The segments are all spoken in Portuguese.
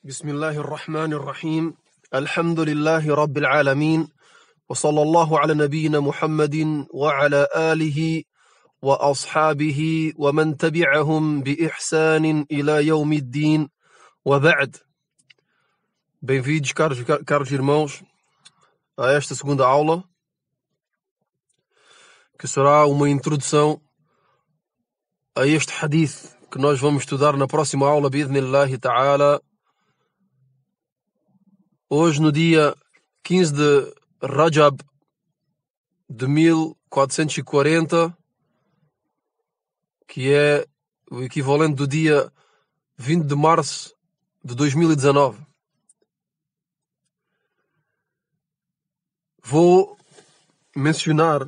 بسم الله الرحمن الرحيم الحمد لله رب العالمين وصلى الله على نبينا محمد وعلى آله وأصحابه ومن تبعهم بإحسان إلى يوم الدين وبعد. Bem-vindos, caros irmãos, a esta segunda aula, que será uma introdução a este hadith que nós vamos estudar na próxima aula, bi'idhnillahi ta'ala. Hoje, no dia 15 de Rajab de 1440, que é o equivalente do dia 20 de março de 2019. Vou mencionar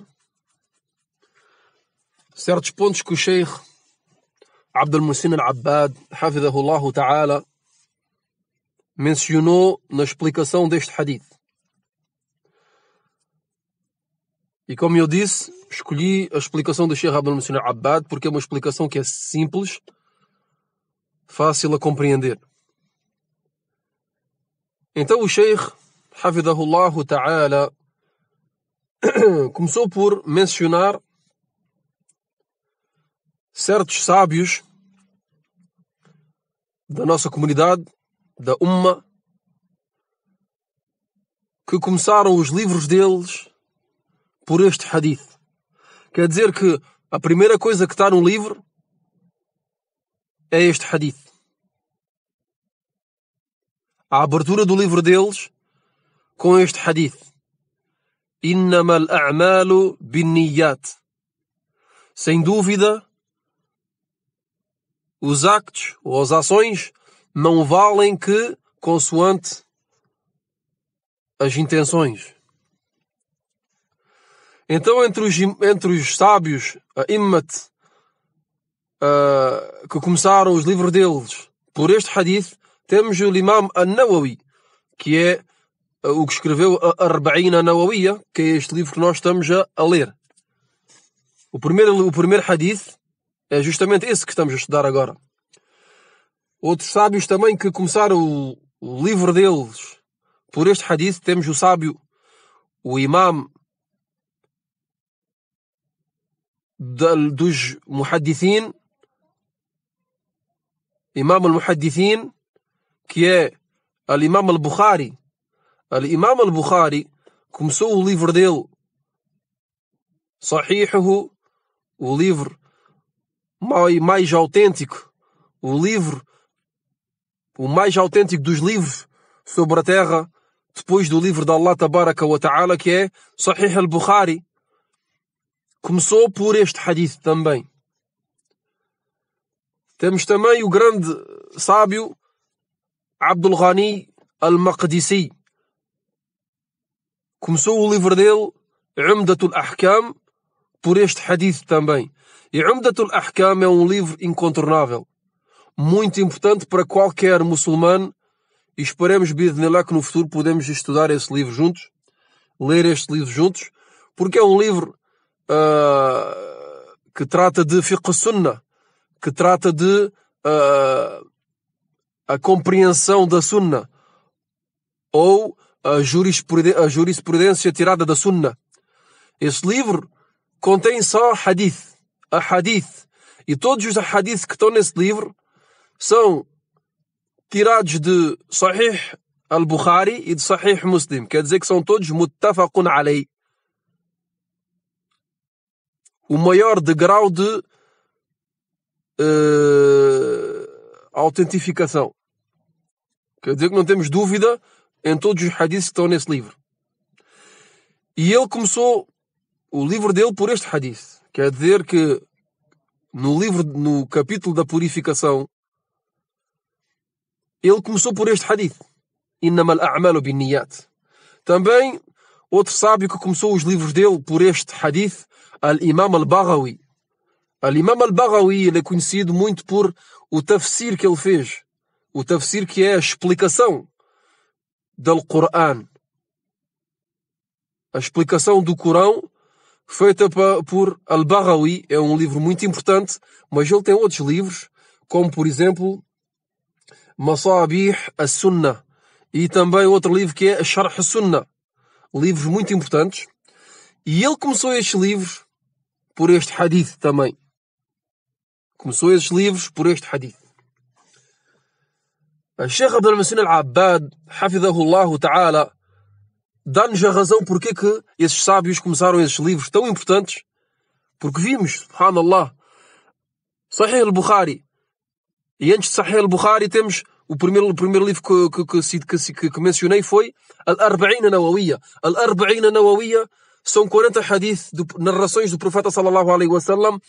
certos pontos que o Sheikh Abdul Muhsin Al-Abbad, hafidhahullahu ta'ala, mencionou na explicação deste hadith. E como eu disse, escolhi a explicação do Sheikh Abdul Muhsin Al-Abbad porque é uma explicação que é simples, fácil a compreender. Então o Sheikh, hafidhahullahu ta'ala, começou por mencionar certos sábios da nossa comunidade, da Umma, que começaram os livros deles por este hadith. Quer dizer que a primeira coisa que está no livro é este hadith. A abertura do livro deles com este hadith. Innamal a'malu binniyat. Sem dúvida, os actos ou as ações não valem que consoante as intenções. Então, entre os sábios, a Immat, que começaram os livros deles por este hadith, temos o Imam An-Nawawi, que é o que escreveu a Arba'in An-Nawawiyya, que é este livro que nós estamos a ler. O primeiro hadith é justamente esse que estamos a estudar agora. Outros sábios também que começaram o livro deles por este hadith, temos o sábio, o imam dos muhaddithin, imam al-muhaddithin, que é al-imam al-Bukhari. Al-imam al-Bukhari começou o livro dele, Sahihuhu, o livro mais autêntico, o mais autêntico dos livros sobre a terra, depois do livro de Allah Tabaraka wa Ta'ala, que é Sahih al-Bukhari. Começou por este hadith também. Temos também o grande sábio Abdul Ghani al-Maqdisi. Começou o livro dele, Umdatul Ahkam, por este hadith também. E Umdatul Ahkam é um livro incontornável, muito importante para qualquer muçulmano, e esperemos, bi'idhnillah, que no futuro podemos estudar esse livro juntos, ler este livro juntos, porque é um livro que trata de fiqh sunnah, que trata de a compreensão da sunnah, ou a jurisprudência tirada da sunnah. Esse livro contém só hadith, e todos os hadith que estão nesse livro são tirados de Sahih al-Bukhari e de Sahih Muslim. Quer dizer que são todos muttafaqun alayh. O maior degrau de autentificação. Quer dizer que não temos dúvida em todos os hadiths que estão nesse livro. E ele começou o livro dele por este hadith. Quer dizer que no capítulo da purificação, ele começou por este hadith. Innamal a'malu binniyat. Também, outro sábio que começou os livros dele por este hadith, Al-Imam Al-Baghawi. Al-Imam Al-Baghawi, ele é conhecido muito por o tafsir que ele fez. O tafsir, que é a explicação do Corão. A explicação do Corão feita por Al-Baghawi é um livro muito importante, mas ele tem outros livros, como por exemplo Masabih as-Sunnah. E também outro livro que é Sharh as-Sunnah. Livros muito importantes. E ele começou estes livros por este hadith também. Começou estes livros por este hadith. A Sheikh Abdul Muhsin Al-Abbad, hafidhahullah ta'ala, dá-nos a razão porque que esses sábios começaram esses livros tão importantes. Porque vimos, subhanallah, Sahih al-Bukhari. E antes de Sahih al-Bukhari temos o primeiro livro que mencionei foi Al-Arba'in Nawawiyya. Al-Arba'in Nawawiyya são 40 hadith, narrações do profeta sallallahu alaihi wasallam,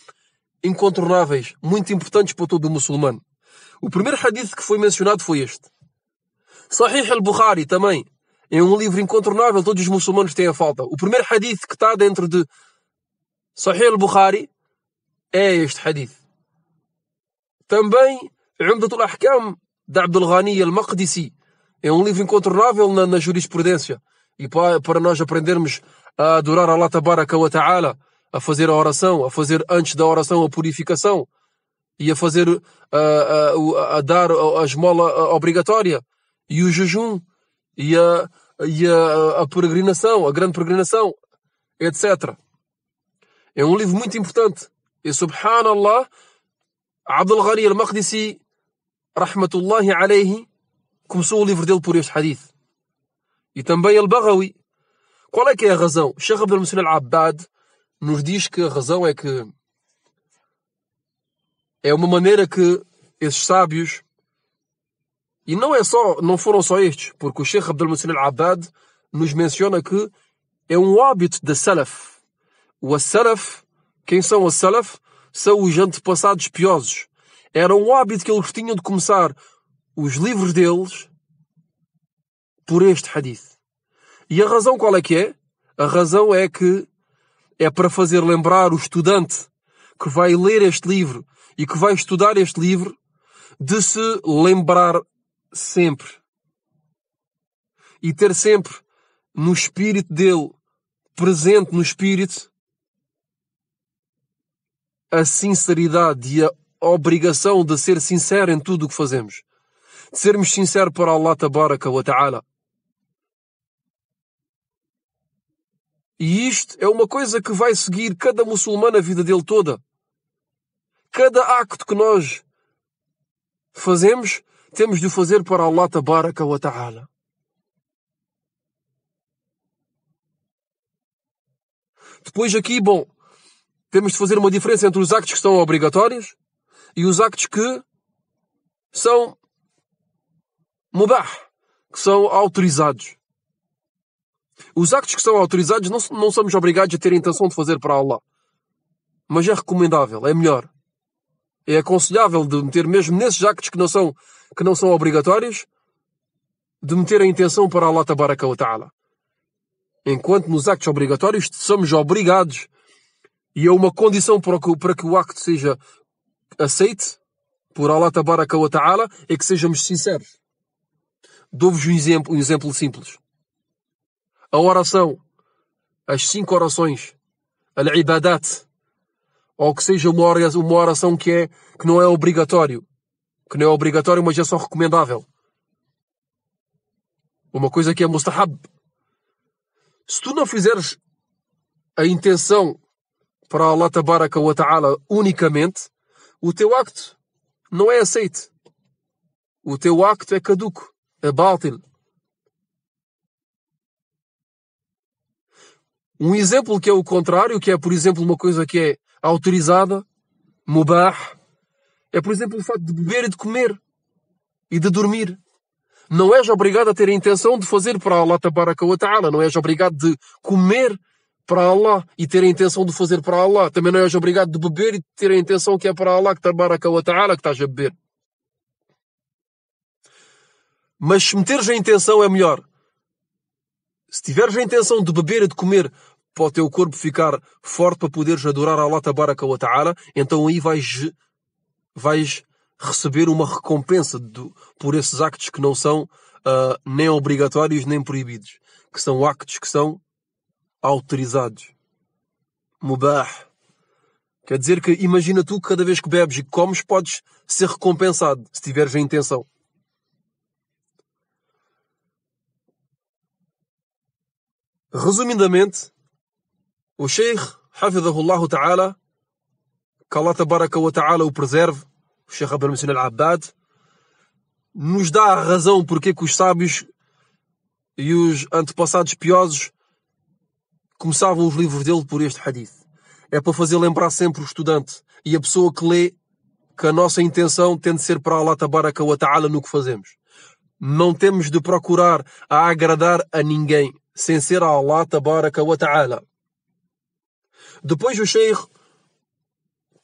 incontornáveis, muito importantes para todo o muçulmano. O primeiro hadith que foi mencionado foi este. Sahih al-Bukhari também é um livro incontornável, todos os muçulmanos têm a falta. O primeiro hadith que está dentro de Sahih al-Bukhari é este hadith. Também Umdatul Ahkam de Abdul Ghani al-Maqdisi é um livro incontornável na jurisprudência. E para nós aprendermos a adorar Allah Tabaraka wa Ta'ala, a fazer a oração, a fazer antes da oração a purificação e a fazer a dar a esmola obrigatória e o jejum e a peregrinação, a grande peregrinação, etc. É um livro muito importante. E subhanallah, Abdul Ghani al-Maqdisi, rahmatullahi alayhi, começou o livro dele por este hadith. E também al-Baghawi. Qual é que é a razão? Sheikh Abdul Muhsin Al-Abbad nos diz que a razão é que é uma maneira que esses sábios, e não foram só estes, porque o Sheikh Abdul Muhsin Al-Abbad nos menciona que é um hábito da Salaf. O Salaf, quem são os Salaf? São os antepassados piosos. Era um hábito que eles tinham de começar os livros deles por este hadith. E a razão qual é que é? A razão é que é para fazer lembrar o estudante que vai ler este livro e que vai estudar este livro de se lembrar sempre. E ter sempre no espírito dele, presente no espírito, a sinceridade e a obrigação de ser sincero em tudo o que fazemos. De sermos sinceros para Allah Tabaraka wa Ta'ala. E isto é uma coisa que vai seguir cada muçulmano a vida dele toda. Cada acto que nós fazemos, temos de o fazer para Allah Tabaraka wa Ta'ala. Depois aqui, temos de fazer uma diferença entre os actos que são obrigatórios e os actos que são mubah, que são autorizados. Os actos que são autorizados não somos obrigados a ter a intenção de fazer para Allah. Mas é recomendável, é melhor. É aconselhável de meter mesmo nesses actos que não são obrigatórios, de meter a intenção para Allah Tabaraka wa Ta'ala. Enquanto nos actos obrigatórios somos obrigados, e é uma condição para que o acto seja aceite por Allah Tabaraka wa Ta'ala, é que sejamos sinceros. Dou-vos um exemplo simples. A oração, as 5 orações, al-ibadat, ou que seja uma oração que não é obrigatório, mas é só recomendável. Uma coisa que é mustahab. Se tu não fizeres a intenção para Allah Tabaraka wa Ta'ala unicamente, o teu acto não é aceite. O teu acto é caduco, é bátil. Um exemplo que é o contrário, que é, por exemplo, uma coisa que é autorizada, mubah, é, por exemplo, o facto de beber e de comer e de dormir. Não és obrigado a ter a intenção de fazer para Allah Tabaraka wa Ta'ala. Não és obrigado de comer para Allah e ter a intenção de fazer para Allah. Também não és obrigado de beber e ter a intenção que é para Allah Tabaraka wa Ta'ala que estás a beber. Mas se meteres a intenção é melhor. Se tiveres a intenção de beber e de comer para o teu corpo ficar forte para poderes adorar Allah Tabaraka wa Ta'ala, então aí vais receber uma recompensa por esses actos que não são nem obrigatórios nem proibidos. Que são actos que são autorizados. Mubah. Quer dizer que imagina tu que cada vez que bebes e comes podes ser recompensado se tiveres a intenção. Resumidamente, o Sheikh, Hafidhahullah Ta'ala, que Allah Tabaraka wa Ta'ala o preserve, o Sheikh Abdul Muhsin Al-Abbad, nos dá a razão porque que os sábios e os antepassados piosos começavam os livros dele por este hadith. É para fazer lembrar sempre o estudante e a pessoa que lê que a nossa intenção tem de ser para Allah Tabaraka wa Ta'ala no que fazemos. Não temos de procurar a agradar a ninguém, sem ser a Allah Tabaraka wa Ta'ala. Depois o Sheikh,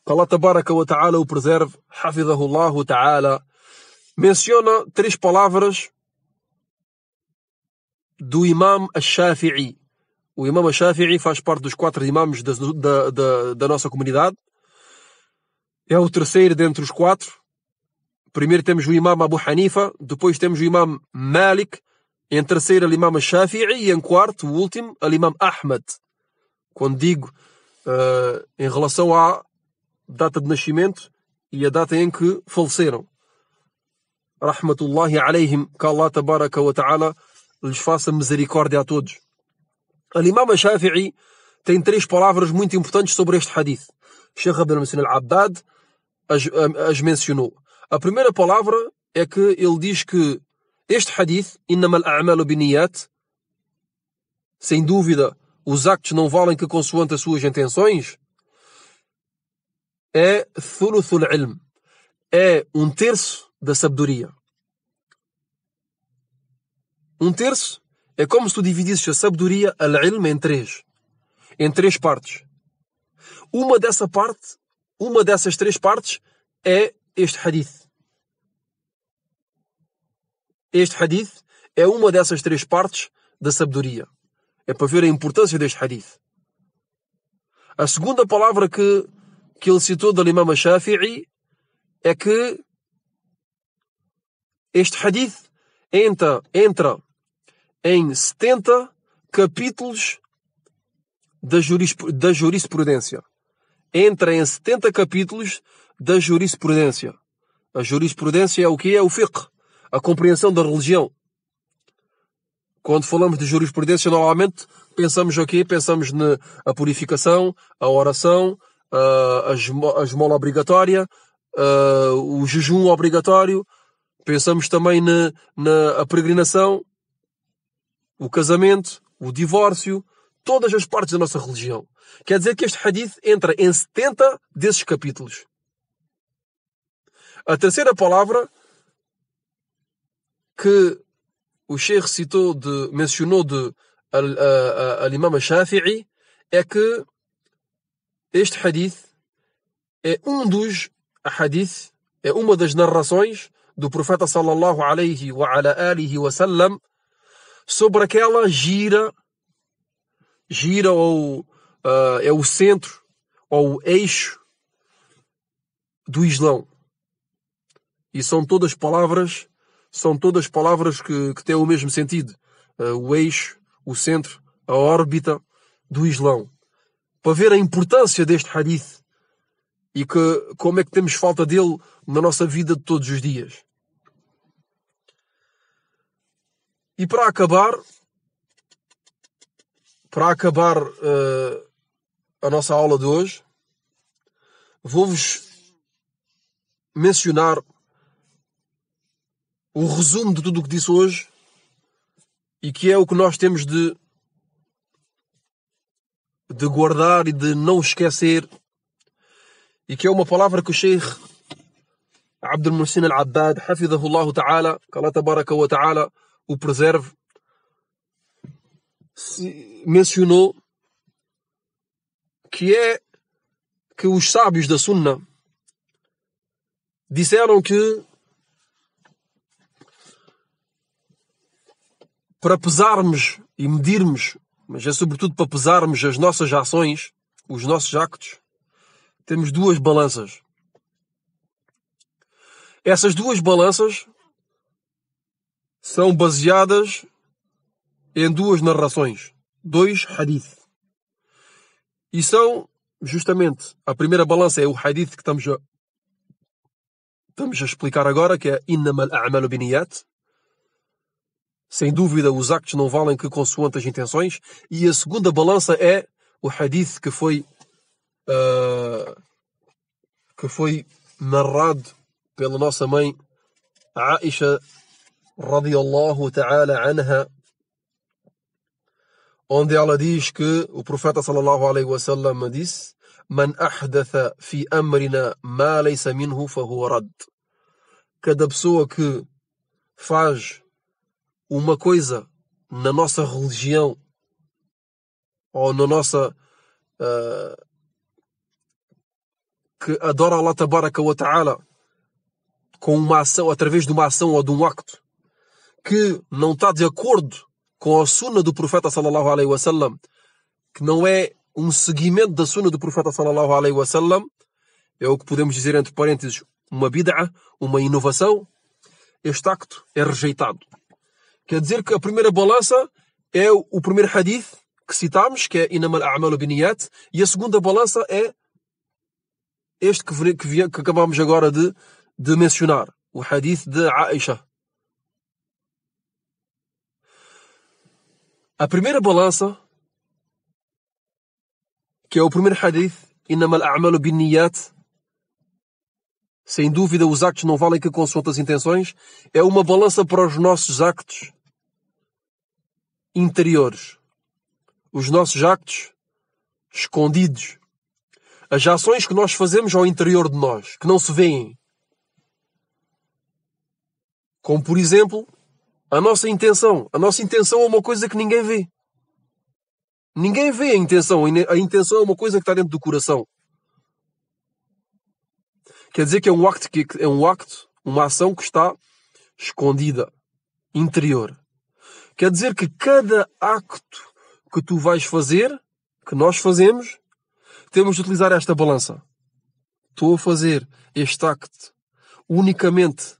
que Allah Tabaraka wa Ta'ala o preserve, Hafidhahullah Ta'ala, menciona 3 palavras do Imam Ash-Shafi'i. O Imam Ash-Shafi'i faz parte dos 4 imãs da nossa comunidade. É o terceiro dentre os 4. Primeiro temos o Imam Abu Hanifa, depois temos o Imam Malik, em terceiro o Imam Ash-Shafi'i e em quarto, o último, o Imam Ahmad. Quando digo em relação à data de nascimento e a data em que faleceram. Rahmatullahi alayhim, que Allah Tabaraka wa Ta'ala lhes faça misericórdia a todos. Al-Imam Ash-Shafi'i tem 3 palavras muito importantes sobre este hadith. Sheikh Abdul Muhsin Al-Abbad as mencionou. A primeira palavra é que ele diz que este hadith, innamal a'malu binniyat, sem dúvida, os actos não valem que consoante as suas intenções, é thuluthul ilm, é 1/3 da sabedoria. 1/3 é como se tu dividisses a sabedoria, al-ilm, em 3 partes. Uma dessas 3 partes é este hadith. Este hadith é uma dessas 3 partes da sabedoria. É para ver a importância deste hadith. A segunda palavra que ele citou do Imam Shafi'i é que este hadith entra em 70 capítulos da jurisprudência. Entra em 70 capítulos da jurisprudência. A jurisprudência é o que? É o fiqh, a compreensão da religião. Quando falamos de jurisprudência, normalmente pensamos o quê? Pensamos na purificação, a oração, a esmola obrigatória, o jejum obrigatório. Pensamos também na peregrinação, o casamento, o divórcio, todas as partes da nossa religião. Quer dizer que este hadith entra em 70 desses capítulos. A terceira palavra que o Sheikh mencionou de Al-Imam Shafi'i é que este hadith é dos hadith, é uma das narrações do profeta sallallahu alaihi wa ala alihi wa sallam sobre aquela gira ou é o centro ou o eixo do Islão. E são todas palavras que têm o mesmo sentido. O eixo, o centro, a órbita do Islão. Para ver a importância deste hadith e como é que temos falta dele na nossa vida de todos os dias. E para acabar a nossa aula de hoje, vou-vos mencionar o resumo de tudo o que disse hoje e que é o que nós temos de guardar e de não esquecer, e que é uma palavra que o Sheikh Abdul Muhsin Al-Abbad, Hafidhahullah Ta'ala, que Allah Tabaraka wa Ta'ala o preserve, mencionou, que é que os sábios da Sunna disseram que para pesarmos e medirmos, mas é sobretudo para pesarmos as nossas ações, os nossos actos, temos 2 balanças. Essas 2 balanças são baseadas em 2 narrações, 2 hadith. E são, justamente, a primeira balança é o hadith que estamos a explicar agora, que é innamal a'malu binniyat. Sem dúvida, os actos não valem que consoante as intenções. E a segunda balança é o hadith que foi narrado pela nossa mãe Aisha radiyallahu ta'ala anha, onde ela diz que o profeta sallallahu alaihi wasallam disse: Man ahdatha fi amrina ma laysa minhu fahuwa rad. Cada pessoa que faz uma coisa na nossa religião ou na nossa que adora Allah tabaraka wa ta'ala com uma ação, através de uma ação ou de um acto que não está de acordo com a sunna do profeta sallallahu alaihi wasallam, que não é um seguimento da sunna do profeta sallallahu alaihi wasallam, é o que podemos dizer entre parênteses uma bid'a, uma inovação, este acto é rejeitado. Quer dizer que a primeira balança é o primeiro hadith que citamos, que é Innamal a'malu binniyat, e a segunda balança é este que acabamos agora de mencionar, o hadith de Aisha. A primeira balança, que é o primeiro hadith, Innamal a'malu binniyat, sem dúvida os actos não valem que consoante as intenções, é uma balança para os nossos actos interiores, os nossos actos escondidos, as ações que nós fazemos ao interior de nós, que não se veem. Como, por exemplo, a nossa intenção. A nossa intenção é uma coisa que ninguém vê. Ninguém vê a intenção. A intenção é uma coisa que está dentro do coração. Quer dizer que é um acto, uma ação que está escondida, interior. Quer dizer que cada acto que tu vais fazer, que nós fazemos, temos de utilizar esta balança. Estou a fazer este acto unicamente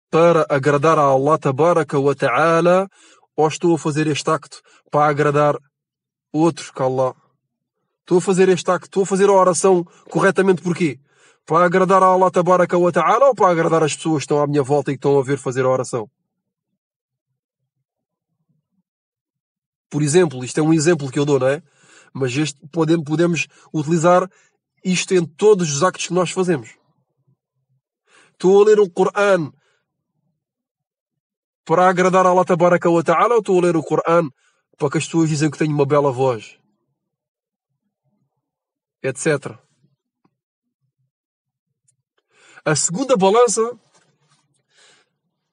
para agradar a Allah tabaraka wa ta'ala, ou estou a fazer este acto para agradar outros que Allah? Estou a fazer este acto, estou a fazer a oração corretamente porquê? Para agradar a Allah tabaraka wa ta'ala ou para agradar as pessoas que estão à minha volta e que estão a ver fazer a oração? Por exemplo, isto é um exemplo que eu dou, não é? Mas podemos utilizar isto em todos os actos que nós fazemos. Estou a ler o Corão para agradar a Allah tabaraka wa ta'ala ou estou a ler o Corão para que as pessoas dizem que tenho uma bela voz? Etc. A segunda balança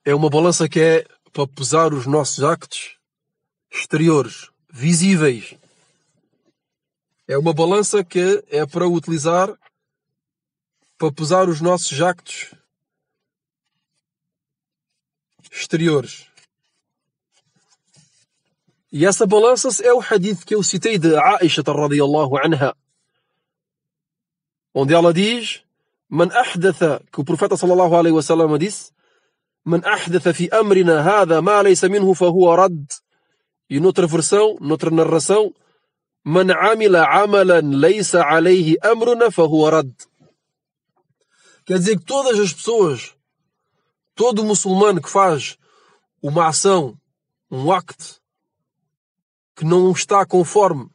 é uma balança que é para pesar os nossos actos exteriores, visíveis. É uma balança que é para utilizar para pesar os nossos actos exteriores. E essa balança é o hadith que eu citei de Aisha radiyallahu anha, onde ela diz: Man ahdatha, que o profeta sallallahu alaihi wasallam disse: Man ahdatha fi amrina hadha ma laysa minhu fahuwa rad. E noutra versão, noutra narração, Man amila amalan laysa alayhi amruna fahuwa rad. Quer dizer que todas as pessoas, todo muçulmano que faz uma ação, um acto, que não está conforme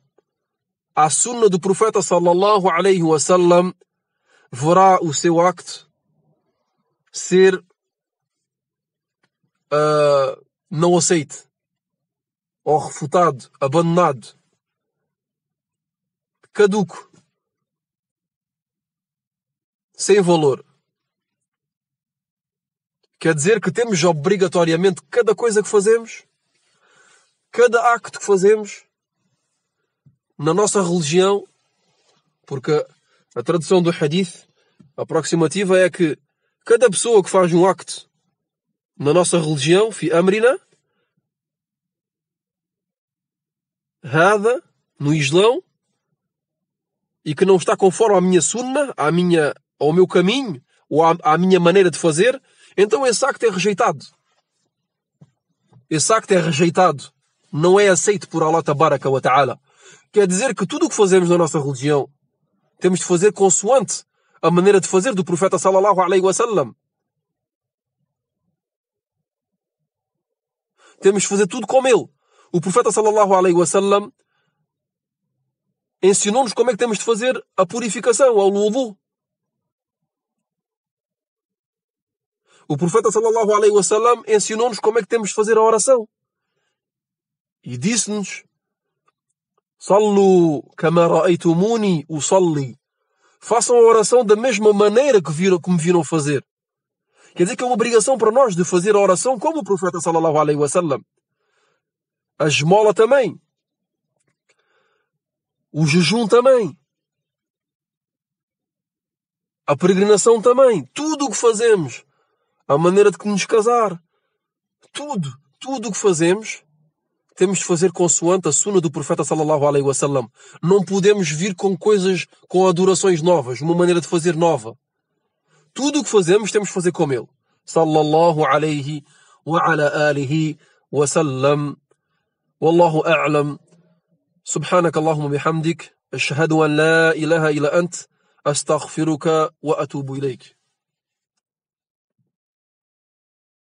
à sunna do profeta sallallahu alaihi wasallam, verá o seu acto ser não aceite, ou refutado, abandonado, caduco, sem valor. Quer dizer que temos obrigatoriamente cada coisa que fazemos, cada acto que fazemos na nossa religião, porque a tradução do hadith aproximativa é que cada pessoa que faz um acto na nossa religião, fi amrina, hada, no Islão, e que não está conforme à minha sunna, ao meu caminho, ou à minha maneira de fazer, então esse acto é rejeitado. Esse acto é rejeitado. Não é aceito por Allah tabaraka wa ta'ala. Quer dizer que tudo o que fazemos na nossa religião temos de fazer consoante a maneira de fazer do profeta sallallahu alaihi wasallam. temos de fazer tudo como ele. O profeta sallallahu alaihi wasallam ensinou-nos como é que temos de fazer a purificação, ao wudu. O profeta sallallahu alaihi wasallam ensinou-nos como é que temos de fazer a oração. E disse-nos: Sallu kama ra'aytumuni usalli. Façam a oração da mesma maneira que me viram fazer. Quer dizer que é uma obrigação para nós de fazer a oração como o profeta sallallahu alaihi wasallam. A esmola também. O jejum também. A peregrinação também. Tudo o que fazemos. A maneira de nos casar. Tudo o que fazemos, temos de fazer consoante a sunna do profeta sallallahu alaihi wasallam. Não podemos vir com coisas, com adorações novas, uma maneira de fazer nova. Tudo o que fazemos, temos de fazer como ele. Sallallahu alaihi wa ala alihi wa sallam. Wallahu a'lam. Subhanaka Allahumma bihamdik. Ashhadu an la ilaha illa ant. Astaghfiruka wa atubu ilayk.